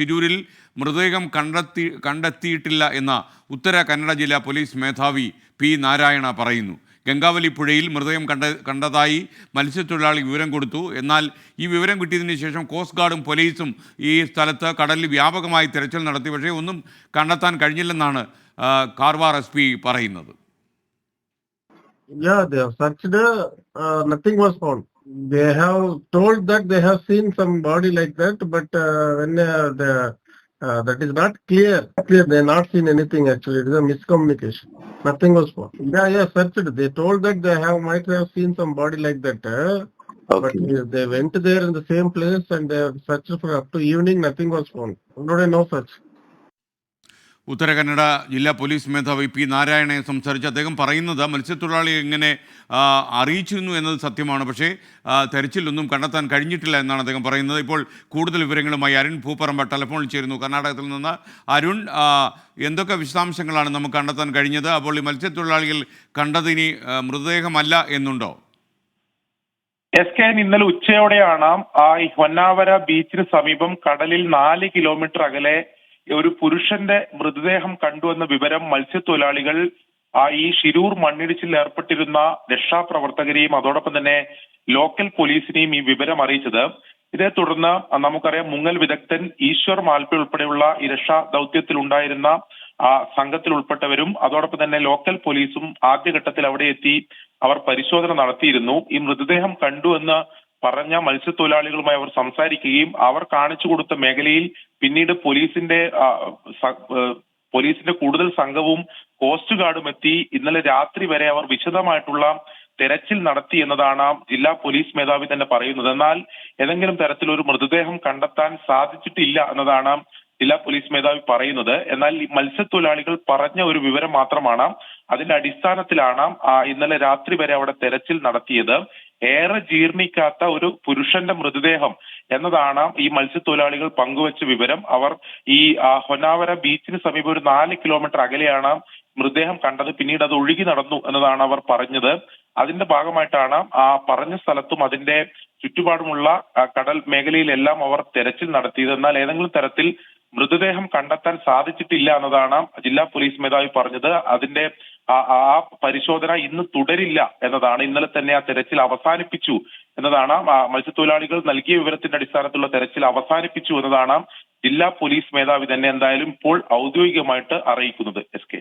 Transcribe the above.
തിരൂരിൽ മൃതദേഹം കണ്ടെത്തിയിട്ടില്ല എന്ന ഉത്തര കന്നഡ ജില്ലാ പോലീസ് മേധാവി പി നാരായണ പറയുന്നു. ഗംഗാവലി പുഴയിൽ മൃതദേഹം കണ്ടതായി മത്സ്യത്തൊഴിലാളി വിവരം കൊടുത്തു. എന്നാൽ ഈ വിവരം കിട്ടിയതിന് ശേഷം കോസ്റ്റ് ഗാർഡും പോലീസും ഈ സ്ഥലത്ത് കടലിൽ വ്യാപകമായി തിരച്ചിൽ നടത്തി. പക്ഷേ ഒന്നും കണ്ടെത്താൻ കഴിഞ്ഞില്ലെന്നാണ് കാർവാർ SP പറയുന്നത്. Yeah, they have searched. Nothing was found. They have told that they have seen some body like that, but when that is not clear. They have not seen anything actually. It is a miscommunication. Nothing was found. Yeah, searched. They told that they might have seen some body like that. But they went there in the same place and they have searched for up to evening. Nothing was found. No search. Uttara Kannada ജില്ലാ police മേധാവി P നാരായണനെ സംസാരിച്ച് അദ്ദേഹം പറയുന്നത് മത്സ്യത്തൊഴിലാളി എങ്ങനെ അറിയിച്ചിരുന്നു എന്നത് സത്യമാണ്. പക്ഷേ തെരച്ചിലൊന്നും കണ്ടെത്താൻ കഴിഞ്ഞിട്ടില്ല എന്നാണ് അദ്ദേഹം പറയുന്നത്. ഇപ്പോൾ കൂടുതൽ വിവരങ്ങളുമായി അരുൺ ഭൂപ്പറമ്പ ടെലിഫോണിൽ ചേരുന്നു കർണാടകത്തിൽ നിന്ന്. അരുൺ, എന്തൊക്കെ വിശദാംശങ്ങളാണ് നമുക്ക് കണ്ടെത്താൻ കഴിഞ്ഞത്? അപ്പോൾ ഈ മത്സ്യത്തൊഴിലാളികൾ കണ്ടതിനി മൃതദേഹമല്ല എന്നുണ്ടോ? ഇന്നലെ ഉച്ചയോടെയാണ് ഈ ഹൊന്നാവര ബീച്ചിന് സമീപം കടലിൽ 4 കിലോമീറ്റർ അകലെ ഒരു പുരുഷന്റെ മൃതദേഹം കണ്ടുവെന്ന വിവരം മത്സ്യത്തൊഴിലാളികൾ ഈ ഷിരൂർ മണ്ണിടിച്ചിൽ ഏർപ്പെട്ടിരുന്ന രക്ഷാപ്രവർത്തകരെയും അതോടൊപ്പം തന്നെ ലോക്കൽ പോലീസിനെയും ഈ വിവരം അറിയിച്ചത്. ഇതേ തുടർന്ന് നമുക്കറിയാം മുങ്ങൽ വിദഗ്ധൻ ഈശ്വർ മാൽപ്പ ഉൾപ്പെടെയുള്ള ഈ രക്ഷാ ദൗത്യത്തിൽ ഉണ്ടായിരുന്ന സംഘത്തിൽ ഉൾപ്പെട്ടവരും അതോടൊപ്പം തന്നെ ലോക്കൽ പോലീസും ആദ്യഘട്ടത്തിൽ അവിടെ എത്തി അവർ പരിശോധന നടത്തിയിരുന്നു. ഈ മൃതദേഹം കണ്ടു എന്ന് പറഞ്ഞ മത്സ്യത്തൊഴിലാളികളുമായി അവർ സംസാരിക്കുകയും അവർ കാണിച്ചു കൊടുത്ത മേഖലയിൽ പിന്നീട് പോലീസിന്റെ കൂടുതൽ സംഘവും കോസ്റ്റ് ഗാർഡും എത്തി ഇന്നലെ രാത്രി വരെ അവർ വിശദമായിട്ടുള്ള തെരച്ചിൽ നടത്തി എന്നതാണ് ജില്ലാ പോലീസ് മേധാവി തന്നെ പറയുന്നത്. എന്നാൽ ഏതെങ്കിലും തരത്തിലൊരു മൃതദേഹം കണ്ടെത്താൻ സാധിച്ചിട്ടില്ല എന്നതാണ് ജില്ലാ പോലീസ് മേധാവി പറയുന്നത്. എന്നാൽ ഈ മത്സ്യത്തൊഴിലാളികൾ പറഞ്ഞ ഒരു വിവരം മാത്രമാണ്. അതിന്റെ അടിസ്ഥാനത്തിലാണ് ഇന്നലെ രാത്രി വരെ അവിടെ തെരച്ചിൽ നടത്തിയത്. ഏറെ ജീർണിക്കാത്ത ഒരു പുരുഷന്റെ മൃതദേഹം എന്നതാണ് ഈ മത്സ്യത്തൊഴിലാളികൾ പങ്കുവച്ച വിവരം. അവർ ഈ ഹൊന്നാവര ബീച്ചിന് സമീപം ഒരു 4 കിലോമീറ്റർ അകലെയാണ് മൃതദേഹം കണ്ടത്. പിന്നീട് അത് ഒഴുകി നടന്നു എന്നതാണ് അവർ പറഞ്ഞത്. അതിന്റെ ഭാഗമായിട്ടാണ് പറഞ്ഞ സ്ഥലത്തും അതിന്റെ ചുറ്റുപാടുമുള്ള കടൽ മേഖലയിലെല്ലാം അവർ തെരച്ചിൽ നടത്തിയത്. എന്നാൽ ഏതെങ്കിലും തരത്തിൽ മൃതദേഹം കണ്ടെത്താൻ സാധിച്ചിട്ടില്ല എന്നതാണ് ജില്ലാ പോലീസ് മേധാവി പറഞ്ഞത്. അതിന്റെ പരിശോധന ഇന്ന് തുടരില്ല എന്നതാണ്. ഇന്നലെ തന്നെ ആ തെരച്ചിൽ അവസാനിപ്പിച്ചു എന്നതാണ്. മത്സ്യത്തൊഴിലാളികൾ നൽകിയ വിവരത്തിന്റെ അടിസ്ഥാനത്തിലുള്ള തെരച്ചിൽ അവസാനിപ്പിച്ചു എന്നതാണ് ജില്ലാ പോലീസ് മേധാവി തന്നെ എന്തായാലും ഇപ്പോൾ ഔദ്യോഗികമായിട്ട് അറിയിക്കുന്നത്. SK